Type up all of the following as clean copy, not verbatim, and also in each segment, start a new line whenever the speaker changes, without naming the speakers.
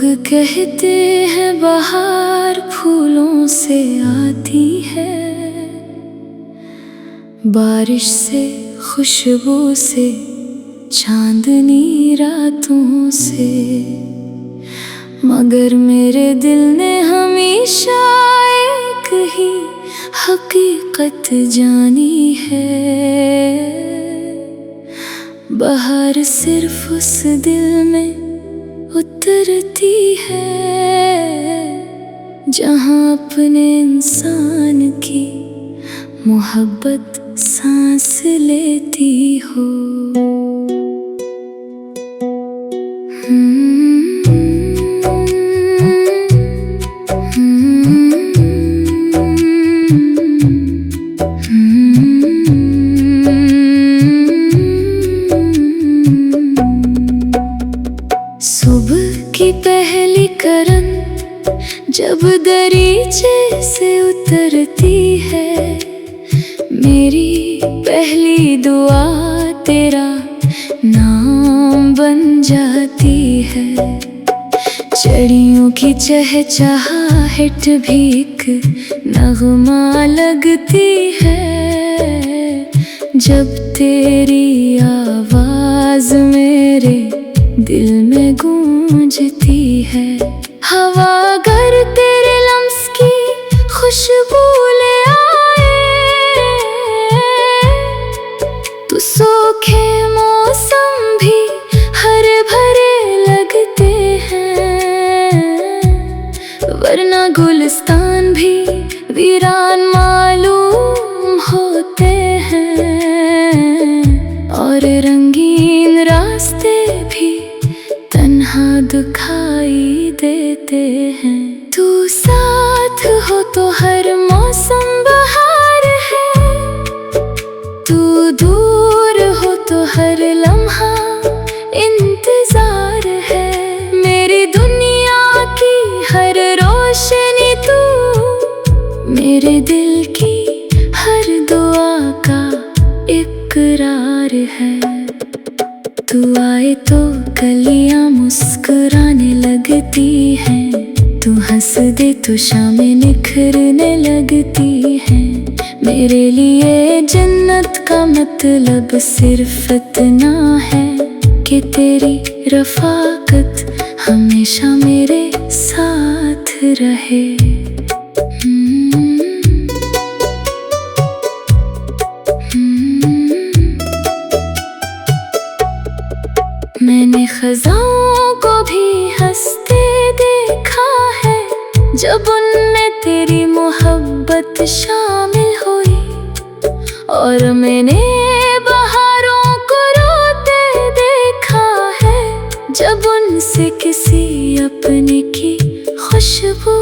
कहते हैं बहार फूलों से आती है, बारिश से, खुशबू से, चांदनी रातों से। मगर मेरे दिल ने हमेशा एक ही हकीकत जानी है, बहार सिर्फ उस दिल में उतरती है जहाँ अपने इंसान की मोहब्बत सांस लेती हो। सुबह की पहली करन जब दरीचे से उतरती है, मेरी पहली दुआ तेरा नाम बन जाती है। चिड़ियों की चहचहाहट भी एक नगमा लगती है, जब तेरी आवाज मेरे दिल में गूंजती है। हवा अगर तेरे लम्स की खुशबू ले आए, तो सूखे मौसम भी हरे भरे लगते हैं, वरना गुलिस्तान भी वीरान मालूम होते हैं, और रंगीन रास्ते भी तन्हा दिखाई देते हैं। तू साथ हो तो हर मौसम बहार है, तू दूर हो तो हर लम्हा इंतजार है। मेरी दुनिया की हर रोशनी तू, मेरे दिल की हर दुआ का इकरार है। तू आए तो गलियां मुस्कुराने लगती हैं, तू हंस दे तो शामें निखरने लगती हैं। मेरे लिए जन्नत का मतलब सिर्फ इतना है कि तेरी रफ़ाकत हमेशा मेरे साथ रहे। मैंने खज़ाओं को भी हंसते देखा है, जब उनमें तेरी मोहब्बत शामिल हुई, और मैंने बहारों को रोते देखा है, जब उनसे किसी अपने की खुशबू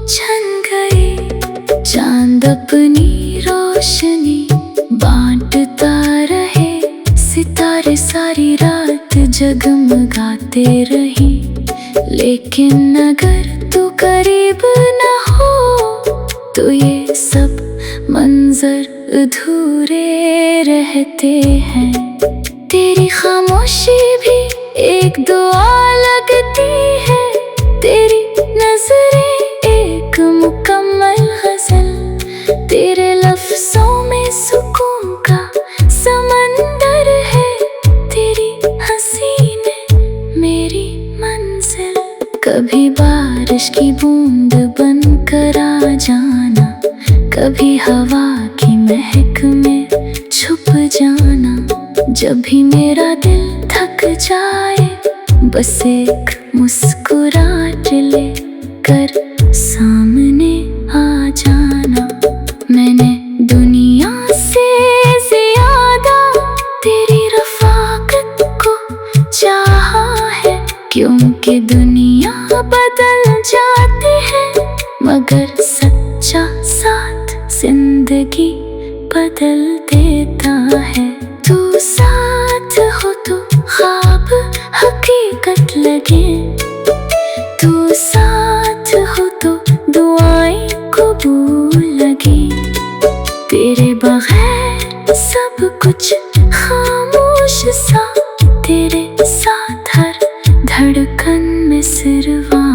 छन गई। चांद अपनी रोशनी बांटता रहे, सितारे सारी रात जगमगाते रही, लेकिन अगर तू करीब न हो तो ये सब मंजर अधूरे रहते हैं। तेरी खामोशी भी एक दुआ लगती है, तेरी नजरें एक मुकम्मल गज़ल, तेरे लफ्ज़ों में सुकून का समंदर है, तेरी हंसी ने मेरी मंजिल। कभी बारिश की बूंद बन कर आ जाना, कभी हवा की महक में छुप जाना। जब भी मेरा दिल थक जाए, बस एक मुस्कुराहट ले कर सामने आ जाना। मैंने दुनिया से ज्यादा तेरी रफ़ाकत को चाहा है, क्योंकि दुनिया बदल जाती है, मगर सच्चा साथ जिंदगी बदल देता है। तू साथ हो तो ख्वाब हकीकत लगे, तू साथ हो तो दुआएं कबूल लगे। तेरे बगैर सब कुछ खामोश सा, तेरे साथ हर धड़कन में सिरवा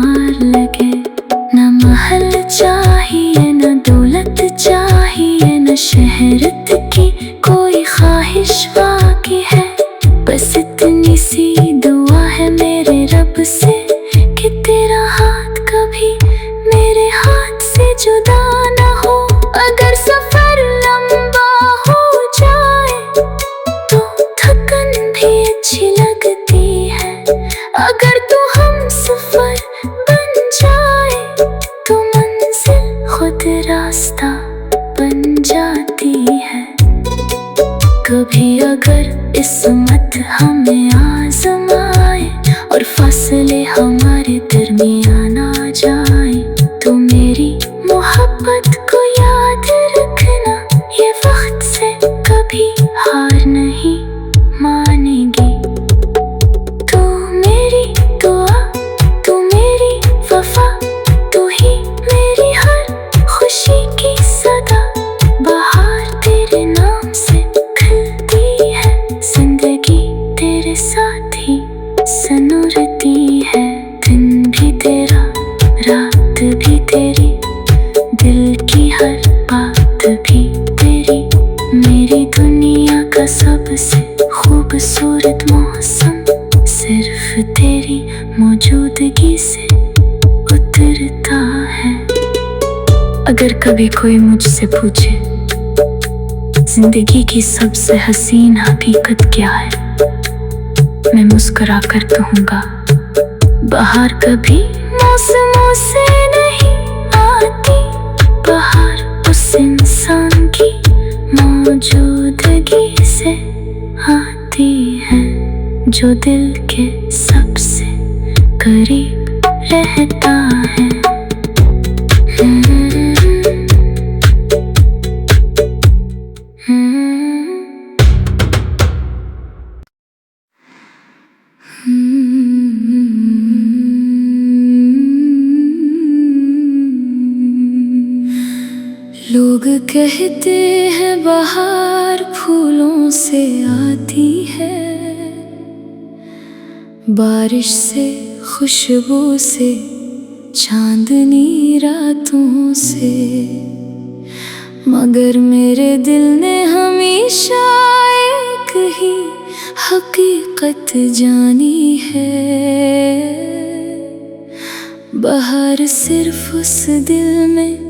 शहरत की कोई ख्वाहिश बाकी है। बस इतनी सी दुआ है मेरे रब से कि तेरा हाथ कभी मेरे हाथ से जुदा ना हो। अगर सफर लंबा हो जाए तो थकन भी अच्छी लगती है। अगर तू हम सफर बन जाए तो मंजिल खुद रास्ता बन जाती है। कभी अगर किस्मत हमें आजमाए और फासले हमारे दरमियान आ जाए तो मेरी मोहब्बत को याद रखना, ये वक्त से कभी हार नहीं मानेगी। तू मेरी दुआ, तू मेरी वफा, तू ही मेरी हर खुशी की सदा। बाहर तेरे नाम से खिलती है, जिंदगी तेरे साथ ही सनूरती है। दिन भी तेरा, रात भी तेरी, दिल की हर बात भी तेरी। मेरी दुनिया का सबसे खूबसूरत मौसम सिर्फ तेरी मौजूदगी से उतरता है। अगर कभी कोई मुझसे पूछे जिंदगी की सबसे हसीन हकीकत क्या है, मैं मुस्कुरा कर कहूँगा, बाहर कभी मौसमों से नहीं आती। बाहर उस इंसान की मौजूदगी से आती है जो दिल के सबसे करीब रहता है। लोग कहते हैं बहार फूलों से आती है, बारिश से, खुशबू से, चांदनी रातों से। मगर मेरे दिल ने हमेशा एक ही हकीकत जानी है। बहार सिर्फ उस दिल में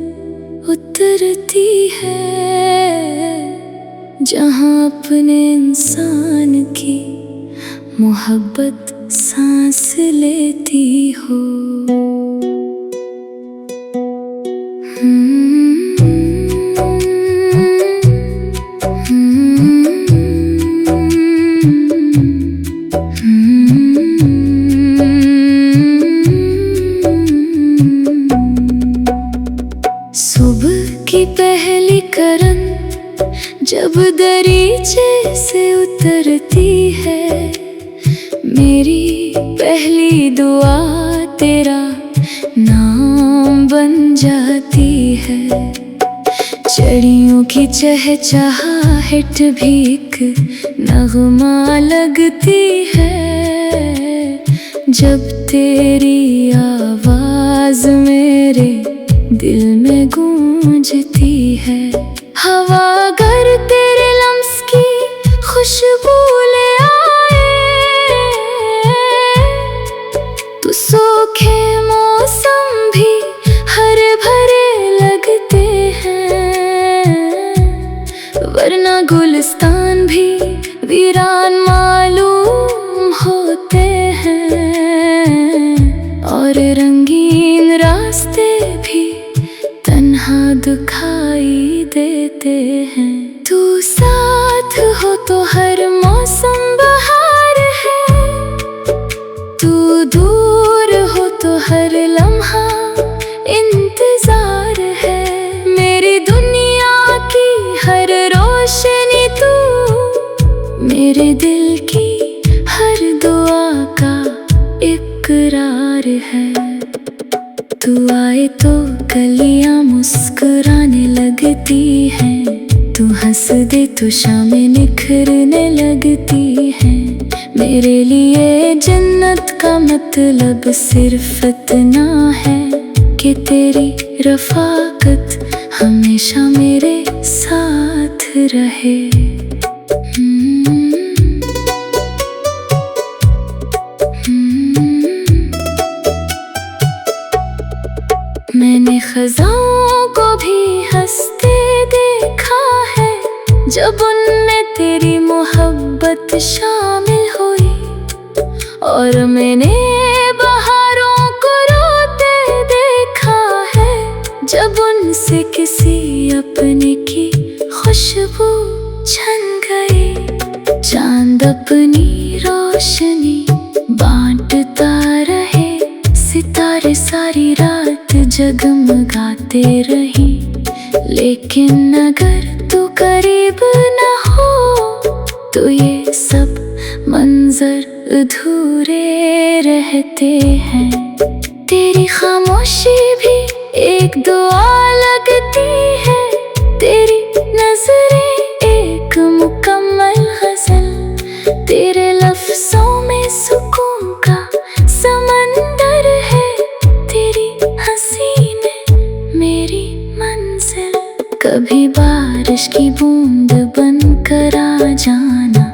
उतरती है जहाँ अपने इंसान की मोहब्बत सांस लेती हो। की पहली करन जब दरीचे से उतरती है, मेरी पहली दुआ तेरा नाम बन जाती है। चिड़ियों की चहचहाहट भी एक नगमा लगती है जब तेरी आवाज मेरे दिल में गूंजती है। हवा अगर तेरे लम्स की खुशबू ले आए तो सूखे मौसम भी हरे भरे लगते हैं, वरना गुलिस्तान भी वीरान मालूम होते हैं और रंगीन रास्ते भी तन्हा दिखाई देते हैं। तू साथ हो तो हर मौसम बहार है, तू दूर हो तो हर लम्हा इंतजार है। मेरी दुनिया की हर रोशनी तू, मेरे दिल की हर दुआ का इकरार है। तू आए तो गलियां मुस्कुराने लगती हैं, तू हंस दे तो शामें निखरने लगती हैं। मेरे लिए जन्नत का मतलब सिर्फ इतना है कि तेरी रफ़ाकत हमेशा मेरे साथ रहे। मैंने खज़ाओं को भी हंसते देखा है जब उनमें तेरी मोहब्बत शामिल हुई, और मैंने बहारों को रोते देखा है जब उनसे किसी अपने की खुशबू छन गई। चांद अपनी रोशनी बांटता रहे, सितारे सारी रात जगमगाते रही, लेकिन अगर तू करीब न हो तो ये सब मंजर अधूरे रहते हैं। तेरी खामोशी भी एक दुआ लगती है, तेरी नजरें एक मुकम्मल गजल, तेरे लफ्जों में सुकून का समंदर है, तेरी हंसी में मेरी मंजिल। कभी बारिश की बूंद बनकर आ जाना,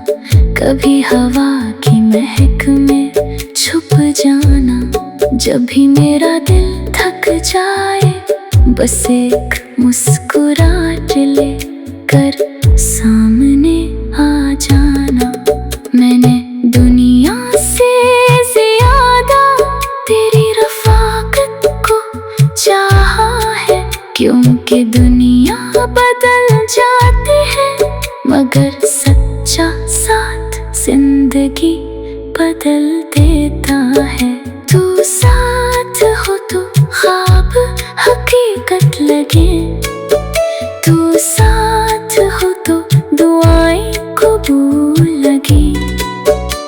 कभी हवा की महक में छुप जाना। जब भी मेरा दिल थक जाए बस एक मुस्कुराहट ले कर सामने आ जाना। मैंने दुनिया से ज्यादा तेरी रफ़ाकत को चाहा है, क्योंकि दुनिया बदल जाती है मगर सच्चा साथ जिंदगी बदल देता है। तू साथ हो तो ख्वाब हकीकत लगे, तू साथ हो तो दुआएं कबूल लगी।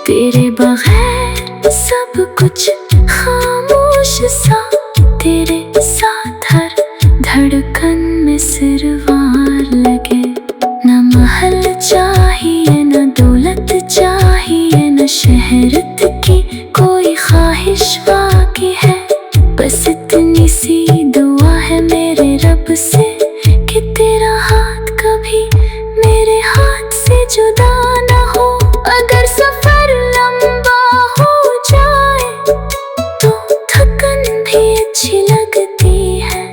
तेरे बगैर सब कुछ खामोश सा, तेरे साथ हर धड़कन में सिरवार लगे। न महल चाहिए न दौलत चाहिए न शहरत की कोई ख्वाहिश बाकी है, बस इतनी सी दुआ है मेरे रब से कि तेरा हाथ कभी मेरे हाथ से जुदा न हो। अगर सफर लंबा हो जाए तो थकन भी अच्छी लगती है,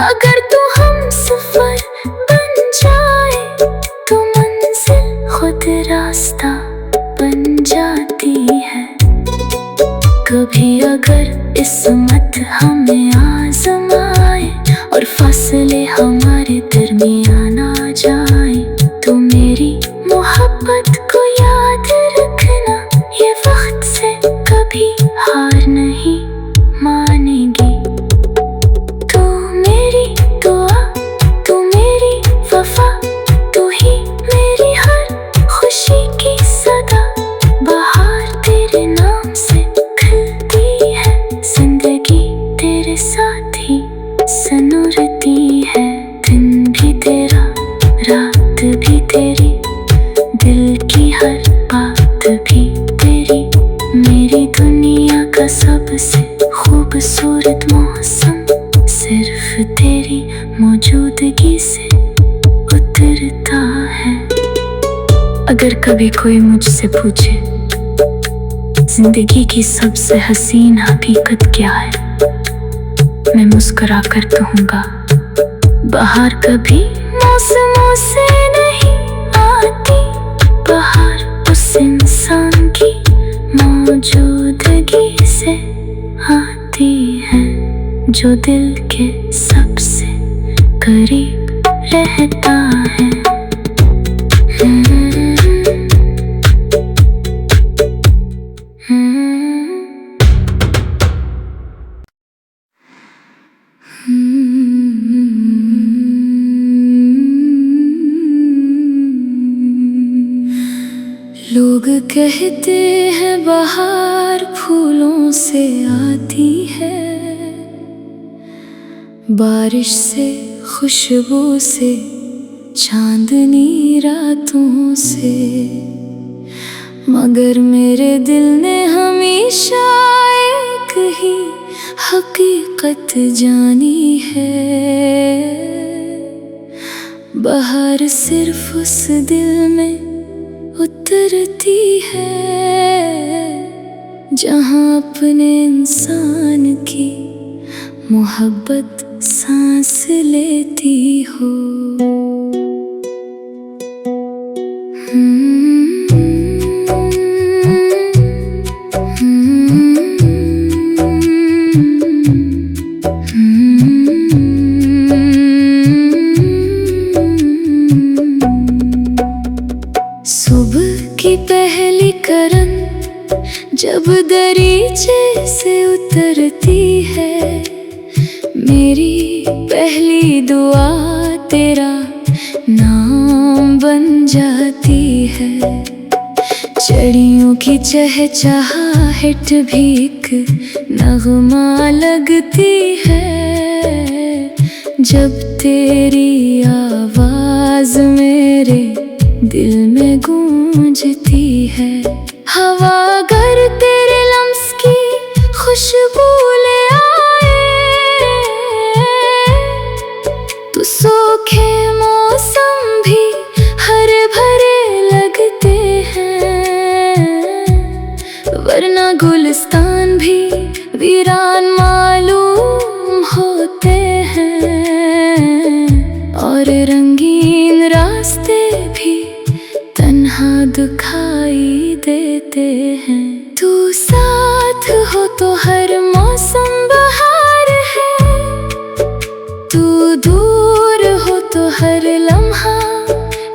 अगर तू हम सफर बन जाए तो मंजिल खुद रास्ता बन जाती है। कभी अगर किस्मत हमें आज़माए और फासले हमारे दरमियान आ जाए तो मेरी मोहब्बत को याद रखना, ये वक्त से कभी हार नहीं मानेगी। तू मेरी दुआ, तू मेरी वफा, तू ही मेरी हर खुशी की सदा। बाहर तेरे नाम से खिलती है, जिंदगी तेरे साथ ही सनूरती है। दिन भी तेरा रात भी तेरी, दिल की हर बात भी तेरी, मेरी दुनिया का सबसे खूबसूरत मौसम सिर्फ तेरी मौजूदगी से उतरता है। अगर कभी कोई मुझसे पूछे जिंदगी की सबसे हसीन हकीकत क्या है, मैं मुस्कुरा कर कहूँगा बाहर कभी मौसमों से नहीं आती, बाहर उस इंसान की मौजूदगी से आती है जो दिल के सबसे करीब रहता है। लोग कहते हैं बहार फूलों से आती है, बारिश से खुशबू से चांदनी रातों से, मगर मेरे दिल ने हमेशा एक ही हकीकत जानी है। बहार सिर्फ उस दिल में उतरती है जहाँ अपने इंसान की मोहब्बत सांस लेती हो। सुबह की पहली करन जब दरीचे से उतरती है, मेरी पहली दुआ तेरा नाम बन जाती है। चिड़ियों की चहचहाहट भी एक नगमा लगती है जब तेरी आवाज मेरे दिल में गूंजती है। हवा अगर तेरे लम्स की खुशबू ले आए तो सूखे मौसम भी हरे भरे लगते हैं, वरना गुलिस्तान भी वीरान मालूम होते हैं और रंगीन रास्ते भी तन्हा दिखाई देते हैं। तू साथ हो तो हर मौसम बहार है, तू दूर हो तो हर लम्हा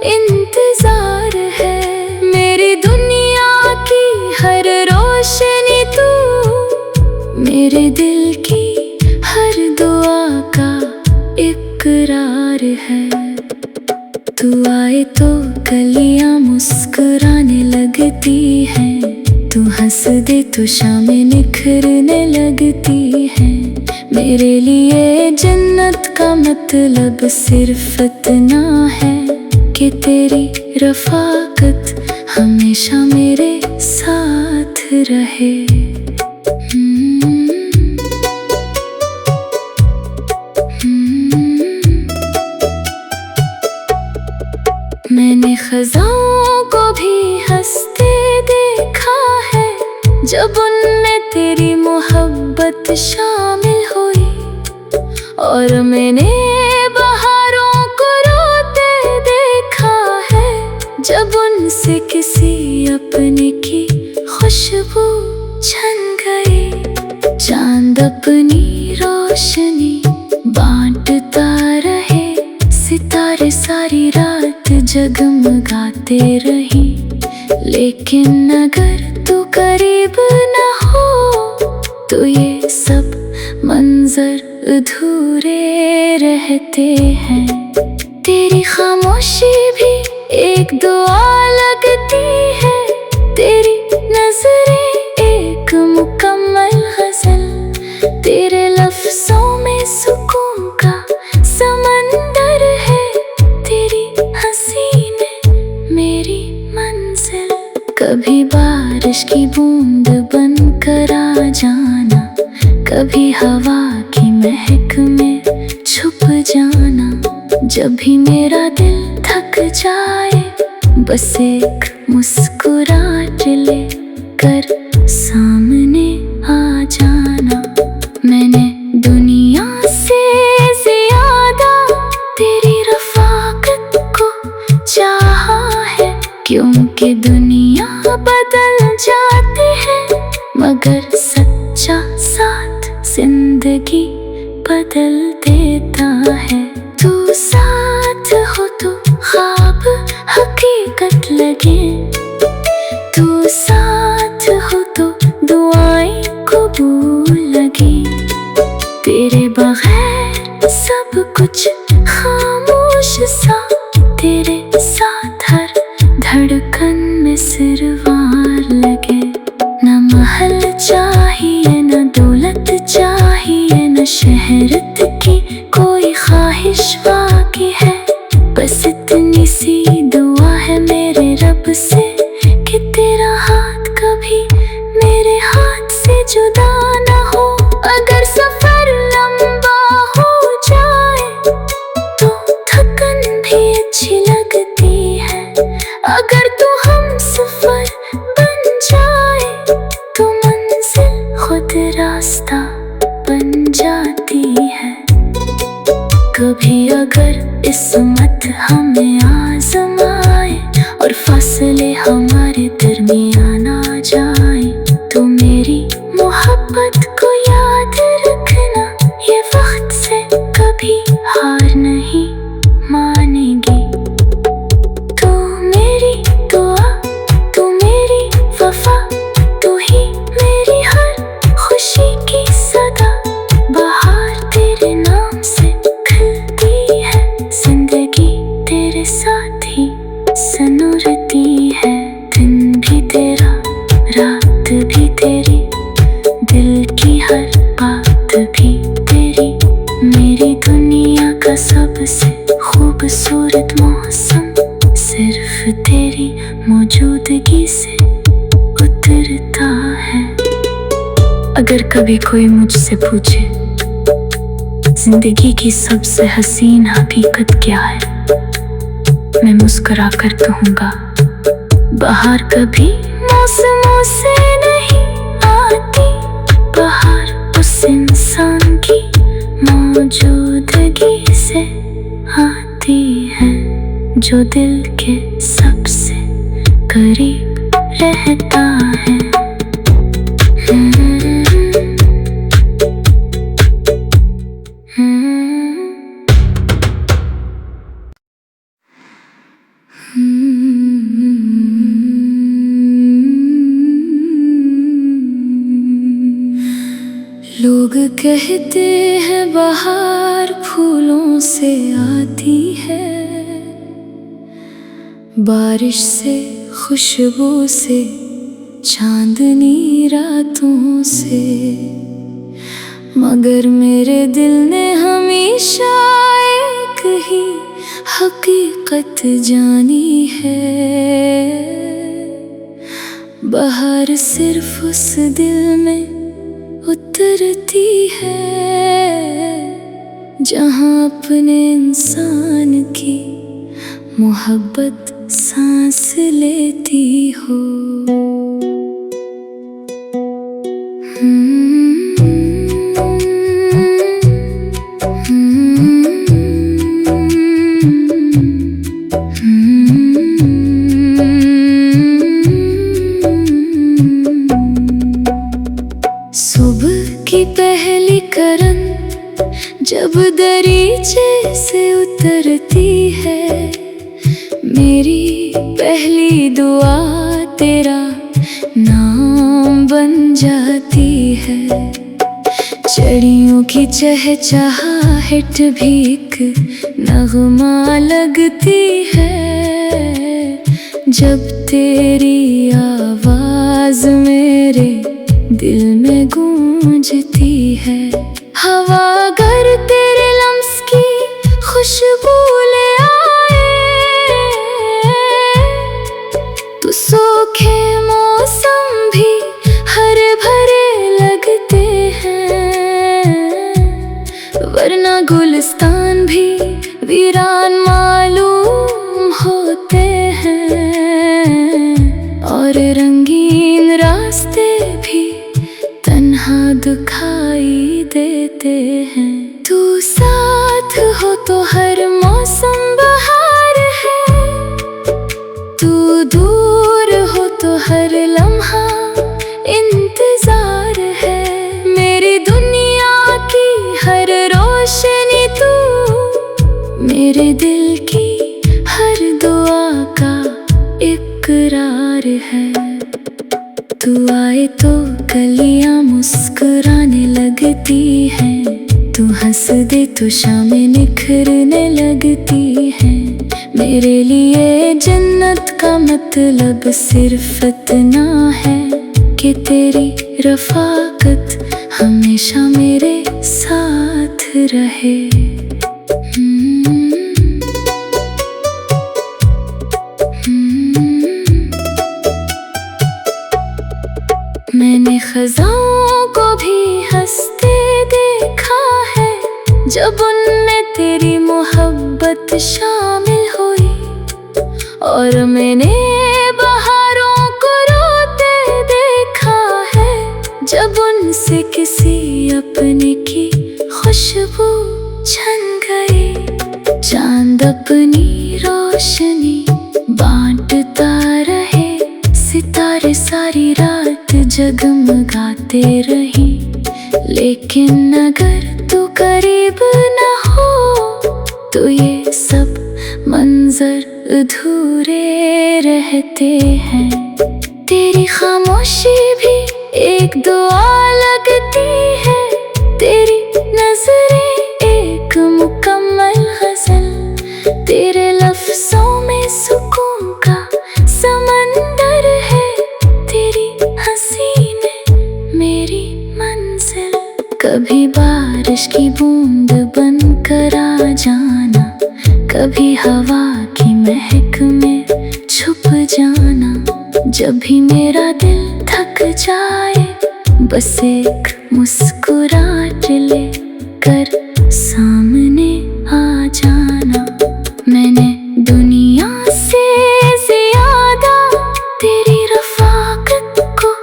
इंतजार है। मेरी दुनिया की हर रोशनी तू, मेरे दिल की हर दुआ का इकरार है। तू आए तो गलियां मुस्कुराने लगती हैं, तू हंस दे तो शामें निखरने लगती हैं। मेरे लिए जन्नत का मतलब सिर्फ इतना है कि तेरी रफ़ाकत हमेशा मेरे साथ रहे। मैंने ख़ज़ाओं को भी हंसते देखा है जब उनमें तेरी मोहब्बत शामिल हुई, और मैंने बहारों को रोते देखा है जब उनसे किसी अपने की खुशबू छन गई। चांद अपनी रोशनी बांटता रहे, सितारे सारी रात जगमगाते रही, लेकिन अगर तू करीब न हो तो ये सब मंजर अधूरे रहते हैं। तेरी खामोशी भी एक दुआ लगती है, तेरी नजरें एक मुकम्मल गजल, तेरे लफ्जों में सुकून का समंदर है, तेरी हंसी में मेरी मंजिल। कभी बारिश की बूंद बन कर आ जाना, कभी हवा की महक में छुप जाना। जब भी मेरा दिल थक जाए बस एक मुस्कुराहट ले कर सामने आ जाना। मैंने दुनिया से ज्यादा तेरी रफ़ाकत को चाहा है, क्योंकि दुनिया बदल जाती है मगर सच्चा साथ जिंदगी बदल देता है। तू साथ हो तो ख्वाब हकीकत लगे, तू साथ हो तो दुआएं कबूल लगे। तेरे बगैर सब कुछ खामोश सा, तेरे साथ हर धड़कन में सिरवार लगे। न महल चाहिए न दौलत चाहिए न शहरत की भी अच्छी लगती है। अगर तू हम सफर बन जाए तो मंजिल खुद रास्ता बन जाती है। कभी अगर किस्मत हमें आजमाए और फासले हमारे दरमियान आ जाए तो मेरी मोहब्बत को याद रखना, ये वक्त से कभी हार नहीं मानेगी। तू मेरी दुआ, तू मेरी वफा, तू ही मेरी हर खुशी की सदा। बाहर तेरे नाम से खिलती है, जिंदगी तेरे साथ ही सनूरती है। दिन भी तेरा, रात भी तेरी, दिल की हर बात भी तेरी। मेरी दुनिया का सबसे खूबसूरत मौसम सिर्फ तेरी मौजूदगी से उतरता है। अगर कभी कोई मुझसे पूछे जिंदगी की सबसे हसीन हकीकत क्या है, मैं मुस्कुरा कर कहूँगा, बाहर कभी मौसमों से नहीं आती। बाहर उस इंसान की मौजूदगी से आती है जो दिल के सबसे करीब रहता है। लोग कहते हैं बहार फूलों से आती है, बारिश से, खुशबू से, चांदनी रातों से। मगर मेरे दिल ने हमेशा एक ही हकीकत जानी है। बहार सिर्फ उस दिल में उतरती है जहाँ अपने इंसान की मोहब्बत सांस लेती हो। सुबह की पहली करन जब दरीचे से उतरती है, मेरी पहली दुआ तेरा नाम बन जाती है। चिड़ियों की चहचहाहट भी एक नगमा लगती है जब तेरी आवाज मेरे दिल में गूंजती है। हवा अगर तेरे लम्स की खुशबू ले आए तो सूखे मौसम भी हरे भरे लगते हैं, वरना गुलिस्तान भी वीरान मालूम होते हैं और रंगीन रास्ते भी तन्हा दिखाई देते हैं। तू साथ हो तो हर मौसम बहार है, तू दूर हो तो हर लम्हा इंतजार है। मेरी दुनिया की हर रोशनी तू, मेरे दिल की हर दुआ का इकरार है। तू आए तो गलियां मुस्कुराने लगती हैं, तू हंस दे तो शामें निखरने लगती हैं। मेरे लिए जन्नत का मतलब सिर्फ इतना है कि तेरी रफ़ाकत हमेशा मेरे साथ रहे। मैंने खज़ाओं को भी हंसते देखा है जब उनमें तेरी मोहब्बत शामिल हुई और मैंने बहारों को रोते देखा है। जब उनसे किसी अपने की खुशबू छन गई, चांद अपनी रोशनी बांटता रहे, सितारे सारी रात जगमगाते रही। लेकिन अगर तू करीब न हो तो ये सब मंजर अधूरे रहते हैं। तेरी खामोशी भी एक दुआ लगती है, तेरी नजरें एक मुकम्मल गजल, तेरे लफ्जों में सुकून का समंदर है, तेरी हंसी ने मेरी मंजिल। कभी बारिश की बूंद बनकर आ जाना, कभी हवा की महक में छुप जाना। जब भी मेरा दिल थक जाए, बस एक मुस्कुराहट ले कर सामने आ जाना। मैंने दुनिया से ज्यादा तेरी रफ़ाकत को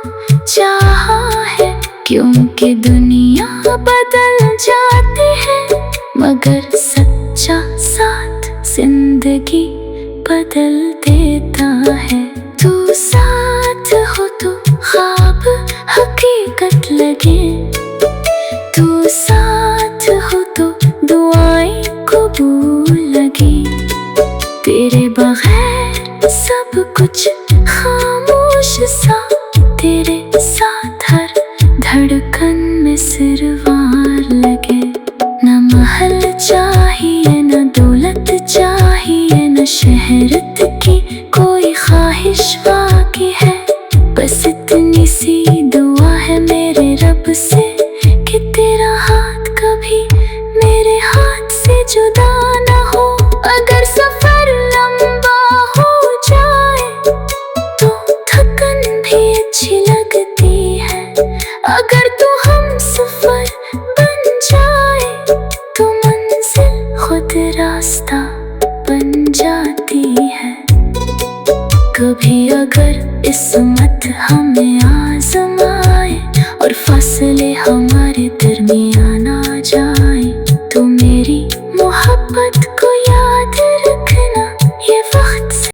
चाहा है, क्योंकि दुनिया बदल जाती है मगर सच्चा साथ जिंदगी बदल देता है। तू साथ हो तो ख्वाब हकीकत लगे, तू साथ हो तो दुआएं कबूल लगे। तेरे बगैर सब कुछ खामोश सा, तेरे साथ हर धड़कन में सिरवार लगे। न महल चाहिए न दौलत चाहिए, न शहरत की कोई ख्वाहिश बाकी है। बस इतनी सी दुआ है मेरे रब से कि तेरा हाथ कभी मेरे हाथ से जुदा न हो। अगर सफर लंबा हो जाए तो थकन भी अच्छी लगती है, अगर तू हम सफर बन जाए तो मंजिल खुद रास्ता बन जाती है। कभी अगर किस्मत हमें आजमाए और फासले हमारे दरमियान